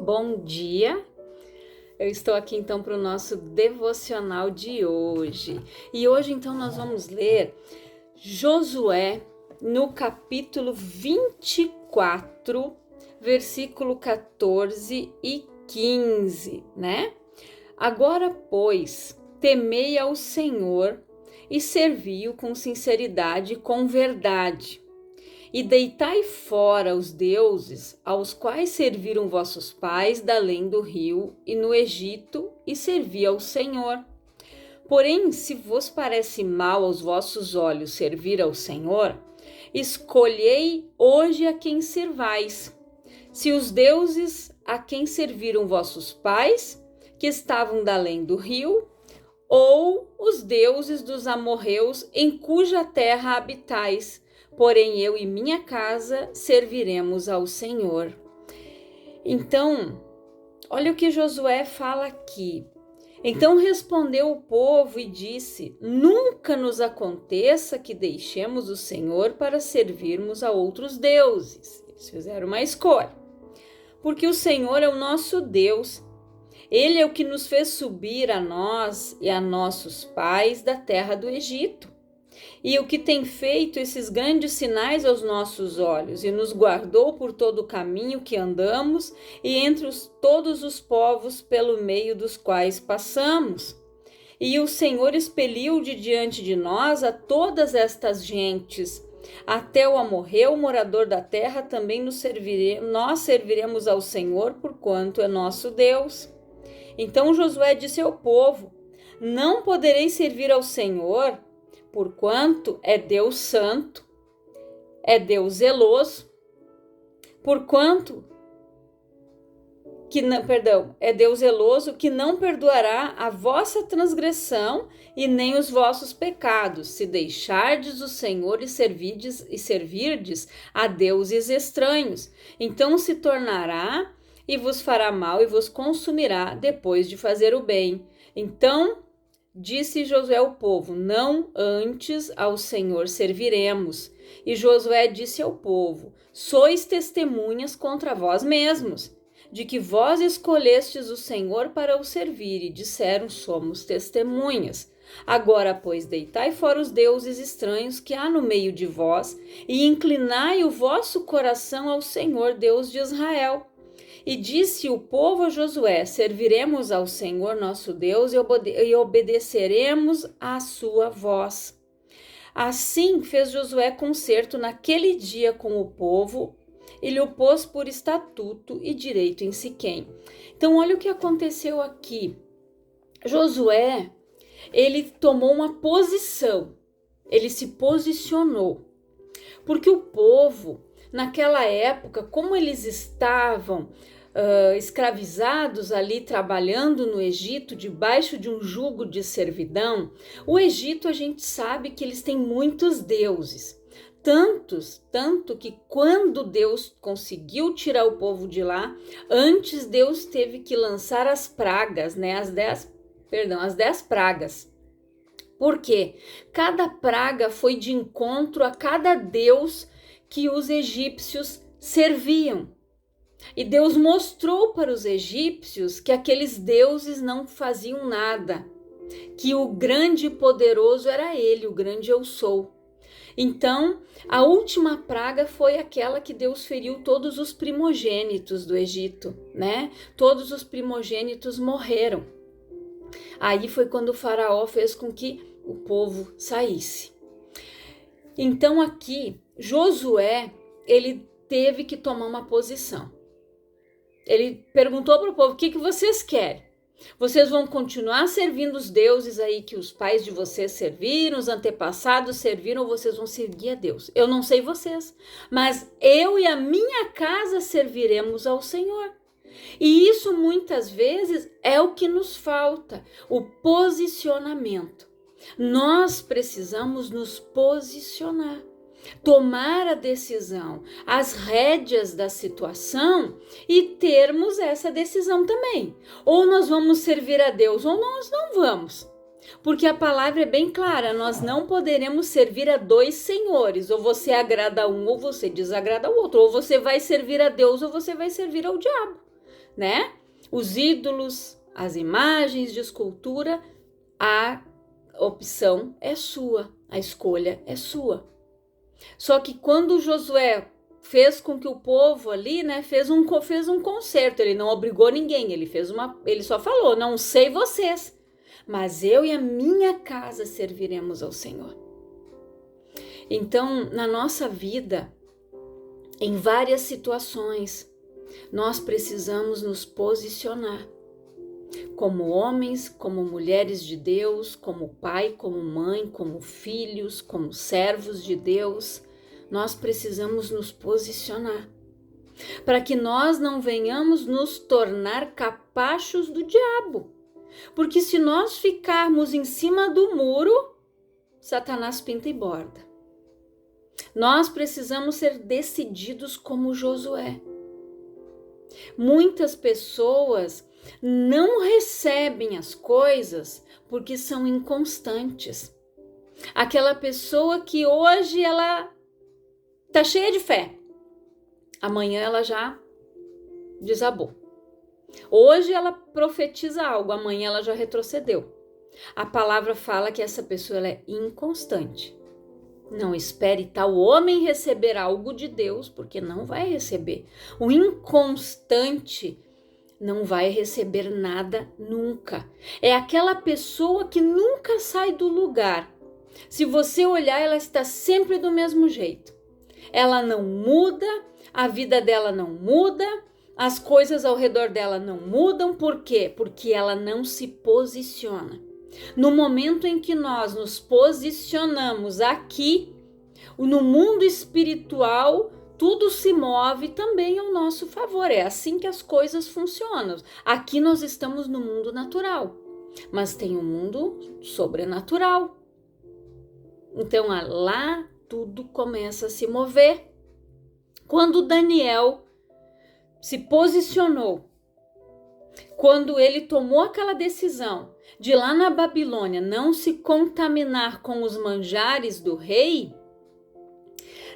Bom dia! Eu estou aqui então para o nosso devocional de hoje. E hoje então nós vamos ler Josué no capítulo 24, versículo 14 e 15, né? Agora, pois, temei ao Senhor e servi-o com sinceridade e com verdade. E deitai fora os deuses aos quais serviram vossos pais da além do rio e no Egito, e servi ao Senhor. Porém, se vos parece mal aos vossos olhos servir ao Senhor, escolhei hoje a quem servais. Se os deuses a quem serviram vossos pais, que estavam da além do rio, ou os deuses dos amorreus em cuja terra habitais, porém eu e minha casa serviremos ao Senhor. Então, olha o que Josué fala aqui. Então respondeu o povo e disse: nunca nos aconteça que deixemos o Senhor para servirmos a outros deuses. Eles fizeram uma escolha. Porque o Senhor é o nosso Deus. Ele é o que nos fez subir a nós e a nossos pais da terra do Egito. E o que tem feito esses grandes sinais aos nossos olhos, e nos guardou por todo o caminho que andamos, e entre todos os povos pelo meio dos quais passamos. E o Senhor expeliu de diante de nós a todas estas gentes. Até o amorreu, morador da terra, também nós serviremos ao Senhor, porquanto é nosso Deus. Então Josué disse ao povo: não podereis servir ao Senhor, porquanto é Deus santo, é Deus zeloso, é Deus zeloso que não perdoará a vossa transgressão e nem os vossos pecados, se deixardes o Senhor e servirdes a deuses estranhos. Então se tornará e vos fará mal e vos consumirá depois de fazer o bem. Então disse Josué ao povo: não antes ao Senhor serviremos. E Josué disse ao povo: sois testemunhas contra vós mesmos, de que vós escolhestes o Senhor para o servir, e disseram: somos testemunhas. Agora, pois, deitai fora os deuses estranhos que há no meio de vós, e inclinai o vosso coração ao Senhor, Deus de Israel. E disse o povo a Josué: serviremos ao Senhor nosso Deus e obedeceremos à sua voz. Assim fez Josué concerto naquele dia com o povo e lhe o pôs por estatuto e direito em Siquém. Então olha o que aconteceu aqui. Josué, ele tomou uma posição, ele se posicionou, porque o povo, naquela época, como eles estavam escravizados ali, trabalhando no Egito, debaixo de um jugo de servidão, o Egito, a gente sabe que eles têm muitos deuses. Tanto que quando Deus conseguiu tirar o povo de lá, antes Deus teve que lançar as pragas, né? As 10 pragas. Por quê? Cada praga foi de encontro a cada deus que os egípcios serviam. E Deus mostrou para os egípcios que aqueles deuses não faziam nada, que o grande e poderoso era ele, o grande eu sou. Então, a última praga foi aquela que Deus feriu todos os primogênitos do Egito, né? Todos os primogênitos morreram. Aí foi quando o faraó fez com que o povo saísse. Então aqui, Josué, ele teve que tomar uma posição. Ele perguntou para o povo: o que vocês querem? Vocês vão continuar servindo os deuses aí que os pais de vocês serviram, os antepassados serviram, ou vocês vão seguir a Deus? Eu não sei vocês, mas eu e a minha casa serviremos ao Senhor. E isso muitas vezes é o que nos falta, o posicionamento. Nós precisamos nos posicionar, tomar a decisão, as rédeas da situação e termos essa decisão também. Ou nós vamos servir a Deus ou nós não vamos. Porque a palavra é bem clara, nós não poderemos servir a dois senhores. Ou você agrada a um ou você desagrada ao outro. Ou você vai servir a Deus ou você vai servir ao diabo. né? Os ídolos, as imagens de escultura, a opção é sua, a escolha é sua. Só que quando Josué fez com que o povo ali, né, fez um concerto, ele não obrigou ninguém, ele só falou, não sei vocês, mas eu e a minha casa serviremos ao Senhor. Então, na nossa vida, em várias situações, nós precisamos nos posicionar como homens, como mulheres de Deus, como pai, como mãe, como filhos, como servos de Deus. Nós precisamos nos posicionar para que nós não venhamos nos tornar capachos do diabo. Porque se nós ficarmos em cima do muro, Satanás pinta e borda. Nós precisamos ser decididos como Josué. Muitas pessoas não recebem as coisas porque são inconstantes. Aquela pessoa que hoje ela tá cheia de fé, amanhã ela já desabou. Hoje ela profetiza algo, amanhã ela já retrocedeu. A palavra fala que essa pessoa ela é inconstante. Não espere tal homem receber algo de Deus, porque não vai receber. O inconstante não vai receber nada nunca. É aquela pessoa que nunca sai do lugar. Se você olhar, ela está sempre do mesmo jeito. Ela não muda, a vida dela não muda, as coisas ao redor dela não mudam. Por quê? Porque ela não se posiciona. No momento em que nós nos posicionamos aqui, no mundo espiritual, tudo se move também ao nosso favor. É assim que as coisas funcionam. Aqui nós estamos no mundo natural, mas tem um mundo sobrenatural. Então lá tudo começa a se mover. Quando Daniel se posicionou, quando ele tomou aquela decisão de lá na Babilônia não se contaminar com os manjares do rei,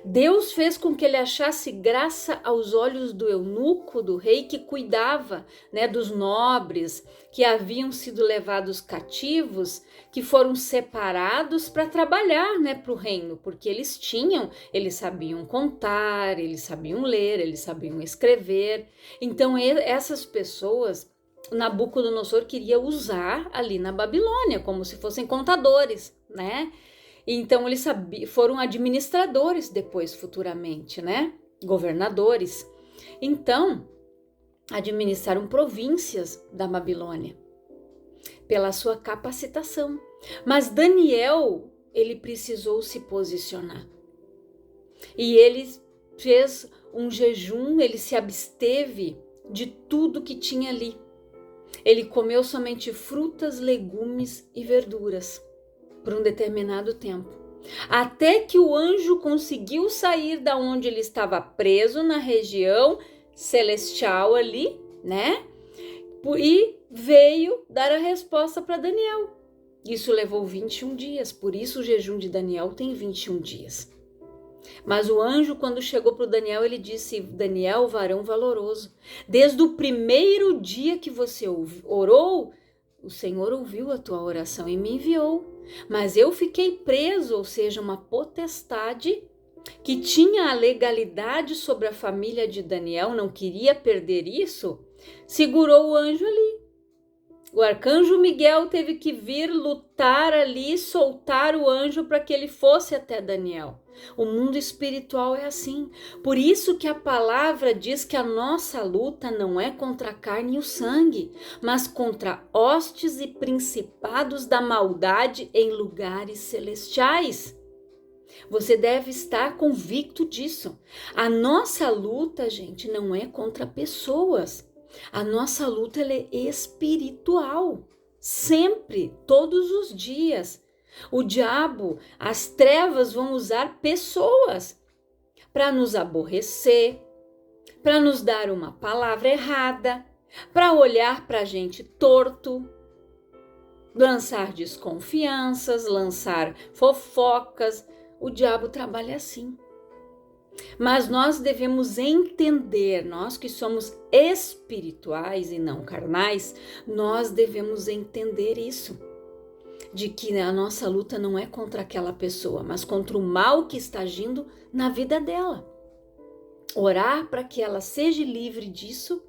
Deus fez com que ele achasse graça aos olhos do eunuco, do rei que cuidava, né, dos nobres que haviam sido levados cativos, que foram separados para trabalhar, né, para o reino, porque eles sabiam contar, eles sabiam ler, eles sabiam escrever. Então essas pessoas Nabucodonosor queria usar ali na Babilônia como se fossem contadores, né? Então eles foram administradores depois, futuramente, né? Governadores. Então, administraram províncias da Babilônia pela sua capacitação. Mas Daniel, ele precisou se posicionar. E ele fez um jejum, ele se absteve de tudo que tinha ali. Ele comeu somente frutas, legumes e verduras por um determinado tempo, até que o anjo conseguiu sair da onde ele estava preso, na região celestial ali, né? E veio dar a resposta para Daniel. Isso levou 21 dias, por isso o jejum de Daniel tem 21 dias. Mas o anjo, quando chegou para o Daniel, ele disse: Daniel, varão valoroso, desde o primeiro dia que você orou, o Senhor ouviu a tua oração e me enviou. Mas eu fiquei preso, ou seja, uma potestade que tinha a legalidade sobre a família de Daniel, não queria perder isso, segurou o anjo ali. O arcanjo Miguel teve que vir lutar ali, soltar o anjo para que ele fosse até Daniel. O mundo espiritual é assim. Por isso que a palavra diz que a nossa luta não é contra a carne e o sangue, mas contra hostes e principados da maldade em lugares celestiais. Você deve estar convicto disso. A nossa luta, gente, não é contra pessoas. A nossa luta ela é espiritual. Sempre, todos os dias. O diabo, as trevas vão usar pessoas para nos aborrecer, para nos dar uma palavra errada, para olhar para a gente torto, lançar desconfianças, lançar fofocas. O diabo trabalha assim. Mas nós devemos entender, nós que somos espirituais e não carnais, nós devemos entender isso, de que a nossa luta não é contra aquela pessoa, mas contra o mal que está agindo na vida dela. Orar para que ela seja livre disso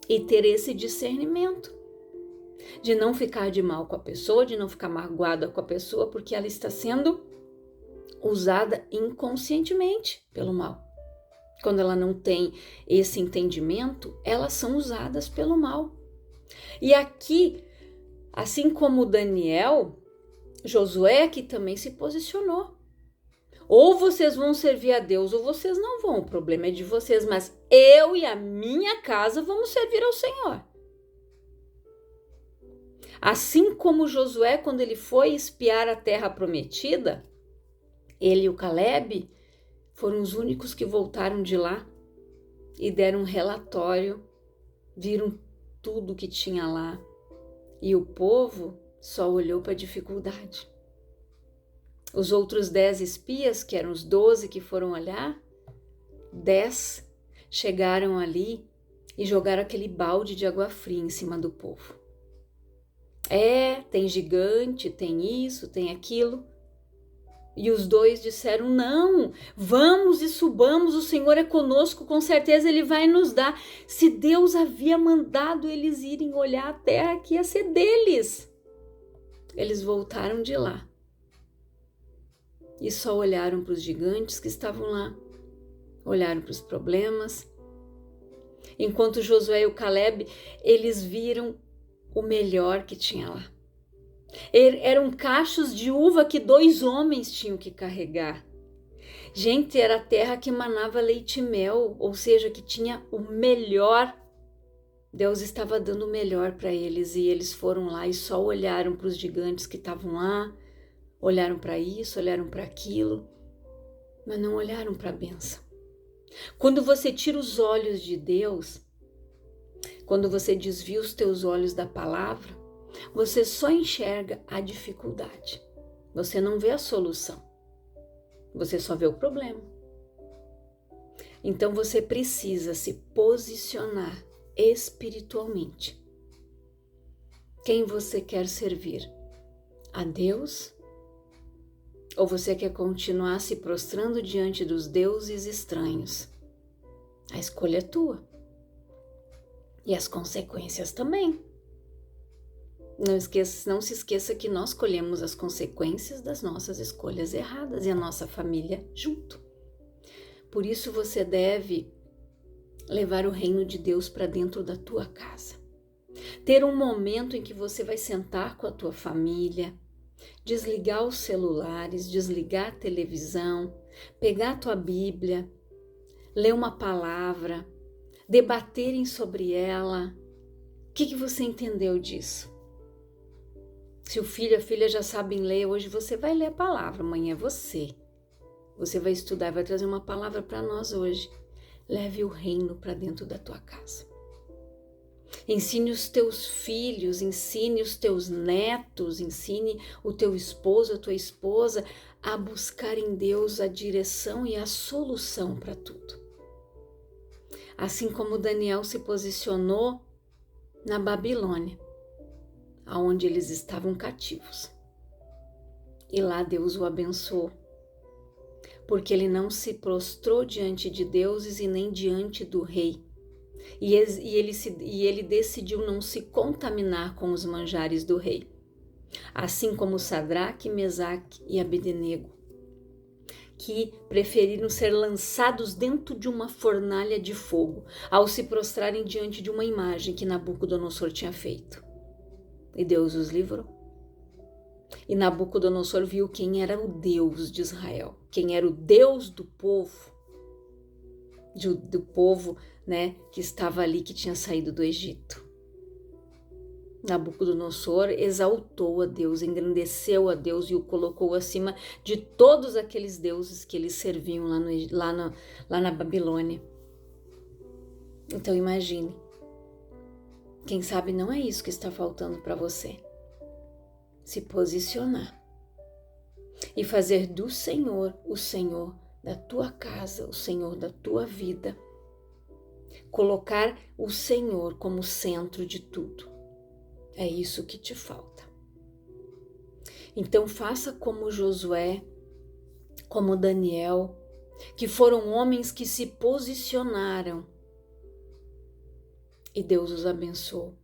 e ter esse discernimento, de não ficar de mal com a pessoa, de não ficar magoada com a pessoa, porque ela está sendo usada inconscientemente pelo mal. Quando ela não tem esse entendimento, elas são usadas pelo mal. E aqui, assim como Daniel, Josué aqui também se posicionou. Ou vocês vão servir a Deus ou vocês não vão, o problema é de vocês, mas eu e a minha casa vamos servir ao Senhor. Assim como Josué, quando ele foi espiar a terra prometida, ele e o Caleb foram os únicos que voltaram de lá e deram um relatório, viram tudo que tinha lá. E o povo só olhou para a dificuldade. Os outros 10 espias, que eram os 12 que foram olhar, 10 chegaram ali e jogaram aquele balde de água fria em cima do povo. Tem gigante, tem isso, tem aquilo. E os 2 disseram, não, vamos e subamos, o Senhor é conosco, com certeza Ele vai nos dar. Se Deus havia mandado eles irem olhar a terra que ia ser deles. Eles voltaram de lá e só olharam para os gigantes que estavam lá, olharam para os problemas. Enquanto Josué e o Caleb, eles viram o melhor que tinha lá. Eram cachos de uva que 2 homens tinham que carregar. Gente, era a terra que manava leite e mel, ou seja, que tinha o melhor. Deus estava dando o melhor para eles e eles foram lá e só olharam para os gigantes que estavam lá, olharam para isso, olharam para aquilo, mas não olharam para a bênção. Quando você tira os olhos de Deus, quando você desvia os teus olhos da palavra, você só enxerga a dificuldade. Você não vê a solução. Você só vê o problema. Então você precisa se posicionar espiritualmente. Quem você quer servir? A Deus? Ou você quer continuar se prostrando diante dos deuses estranhos? A escolha é tua. E as consequências também. Não se esqueça que nós colhemos as consequências das nossas escolhas erradas e a nossa família junto. Por isso você deve levar o reino de Deus para dentro da tua casa. Ter um momento em que você vai sentar com a tua família, desligar os celulares, desligar a televisão, pegar a tua Bíblia, ler uma palavra, debaterem sobre ela. O que você entendeu disso? Se o filho e a filha já sabem ler, hoje você vai ler a palavra, amanhã é você. Você vai estudar, vai trazer uma palavra para nós hoje. Leve o reino para dentro da tua casa. Ensine os teus filhos, ensine os teus netos, ensine o teu esposo, a tua esposa a buscar em Deus a direção e a solução para tudo. Assim como Daniel se posicionou na Babilônia, aonde eles estavam cativos. E lá Deus o abençoou, porque ele não se prostrou diante de deuses e nem diante do rei. E ele decidiu não se contaminar com os manjares do rei. Assim como Sadraque, Mesaque e Abednego, que preferiram ser lançados dentro de uma fornalha de fogo, ao se prostrarem diante de uma imagem que Nabucodonosor tinha feito. E Deus os livrou. E Nabucodonosor viu quem era o Deus de Israel, quem era o Deus do povo, que estava ali, que tinha saído do Egito. Nabucodonosor exaltou a Deus, engrandeceu a Deus e o colocou acima de todos aqueles deuses que eles serviam lá na Babilônia. Então imagine, quem sabe não é isso que está faltando para você. Se posicionar e fazer do Senhor o Senhor da tua casa, o Senhor da tua vida. Colocar o Senhor como centro de tudo. É isso que te falta. Então faça como Josué, como Daniel, que foram homens que se posicionaram e Deus os abençoou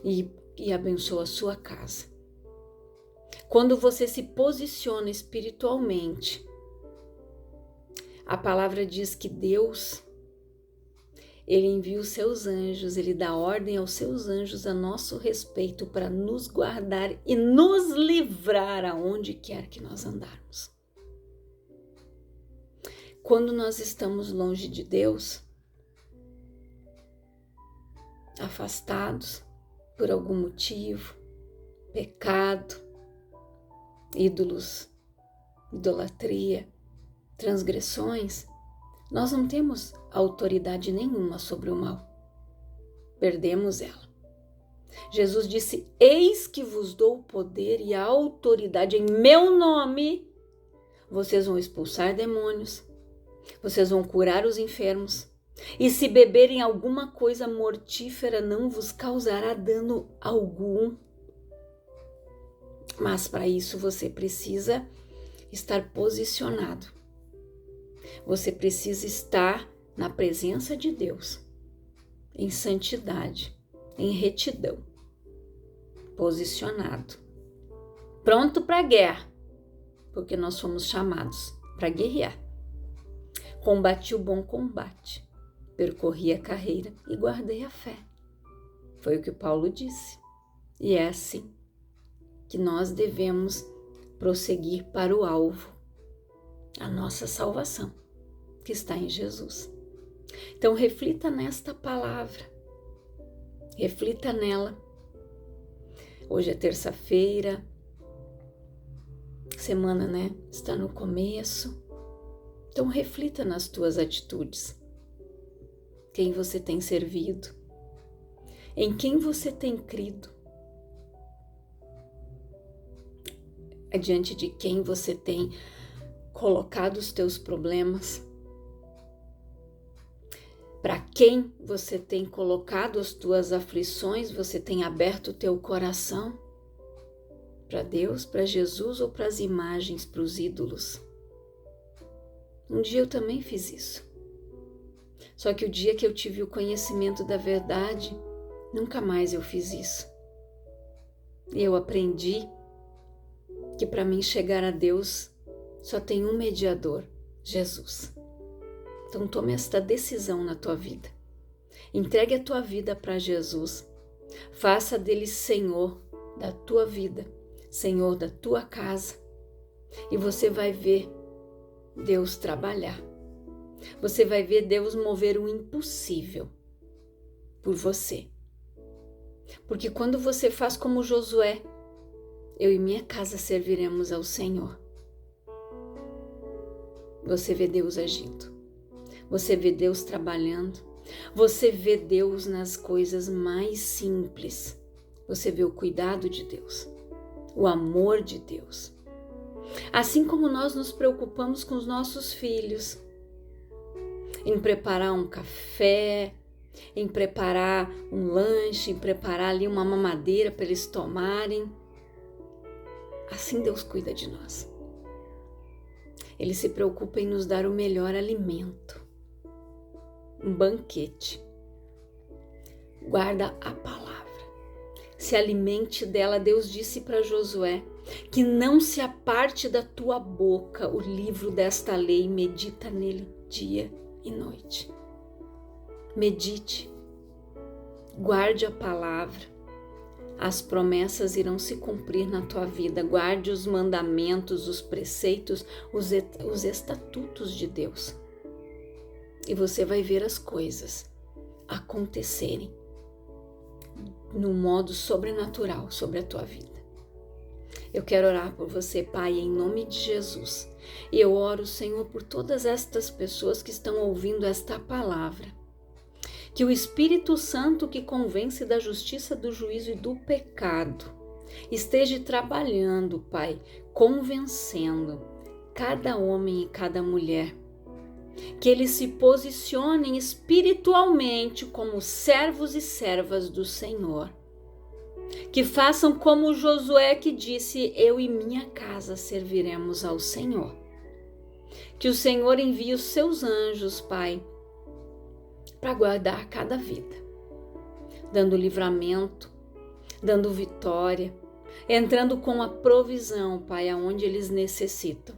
e abençoou a sua casa. Quando você se posiciona espiritualmente, a palavra diz que Deus, Ele envia os seus anjos, Ele dá ordem aos seus anjos a nosso respeito para nos guardar e nos livrar aonde quer que nós andarmos. Quando nós estamos longe de Deus, afastados por algum motivo, pecado, ídolos, idolatria, transgressões, nós não temos autoridade nenhuma sobre o mal. Perdemos ela. Jesus disse: eis que vos dou o poder e a autoridade em meu nome. Vocês vão expulsar demônios, vocês vão curar os enfermos, e se beberem alguma coisa mortífera não vos causará dano algum. Mas para isso você precisa estar posicionado. Você precisa estar na presença de Deus, em santidade, em retidão, posicionado, pronto para a guerra, porque nós fomos chamados para guerrear. Combati o bom combate, percorri a carreira e guardei a fé. Foi o que Paulo disse. E é assim que nós devemos prosseguir para o alvo, a nossa salvação, que está em Jesus. Então reflita nesta palavra, reflita nela. Hoje é terça-feira, semana, está no começo. Então reflita nas tuas atitudes. Quem você tem servido? Em quem você tem crido? Diante de quem você tem colocado os teus problemas? Para quem você tem colocado as tuas aflições? Você tem aberto o teu coração? Para Deus, para Jesus ou para as imagens, para os ídolos? Um dia eu também fiz isso. Só que o dia que eu tive o conhecimento da verdade, nunca mais eu fiz isso. E eu aprendi que para mim chegar a Deus só tem um mediador, Jesus. Então tome esta decisão na tua vida. Entregue a tua vida para Jesus. Faça dele Senhor da tua vida, Senhor da tua casa. E você vai ver Deus trabalhar. Você vai ver Deus mover o impossível por você. Porque quando você faz como Josué, eu e minha casa serviremos ao Senhor. Você vê Deus agindo. Você vê Deus trabalhando. Você vê Deus nas coisas mais simples. Você vê o cuidado de Deus, o amor de Deus. Assim como nós nos preocupamos com os nossos filhos, em preparar um café, em preparar um lanche, em preparar ali uma mamadeira para eles tomarem. Assim Deus cuida de nós. Ele se preocupa em nos dar o melhor alimento, um banquete. Guarda a palavra. Se alimente dela. Deus disse para Josué que não se aparte da tua boca o livro desta lei, medita nele dia e noite. Medite, guarde a palavra, as promessas irão se cumprir na tua vida. Guarde os mandamentos, os preceitos, os estatutos de Deus. E você vai ver as coisas acontecerem no modo sobrenatural sobre a tua vida. Eu quero orar por você, Pai, em nome de Jesus. E eu oro, Senhor, por todas estas pessoas que estão ouvindo esta palavra. Que o Espírito Santo que convence da justiça, do juízo e do pecado esteja trabalhando, Pai, convencendo cada homem e cada mulher que eles se posicionem espiritualmente como servos e servas do Senhor. Que façam como Josué, que disse: eu e minha casa serviremos ao Senhor. Que o Senhor envie os seus anjos, Pai, para guardar cada vida, dando livramento, dando vitória, entrando com a provisão, Pai, aonde eles necessitam.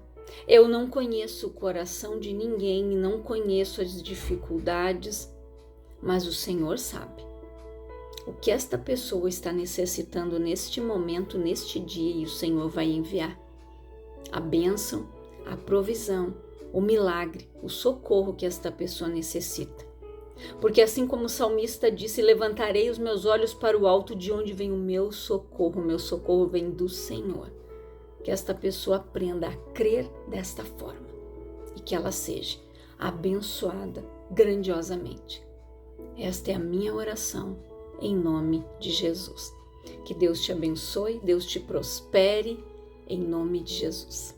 Eu não conheço o coração de ninguém, não conheço as dificuldades, mas o Senhor sabe o que esta pessoa está necessitando neste momento, neste dia, e o Senhor vai enviar a bênção, a provisão, o milagre, o socorro que esta pessoa necessita. Porque assim como o salmista disse: levantarei os meus olhos para o alto, de onde vem o meu socorro vem do Senhor. Que esta pessoa aprenda a crer desta forma e que ela seja abençoada grandiosamente. Esta é a minha oração, em nome de Jesus. Que Deus te abençoe, Deus te prospere, em nome de Jesus.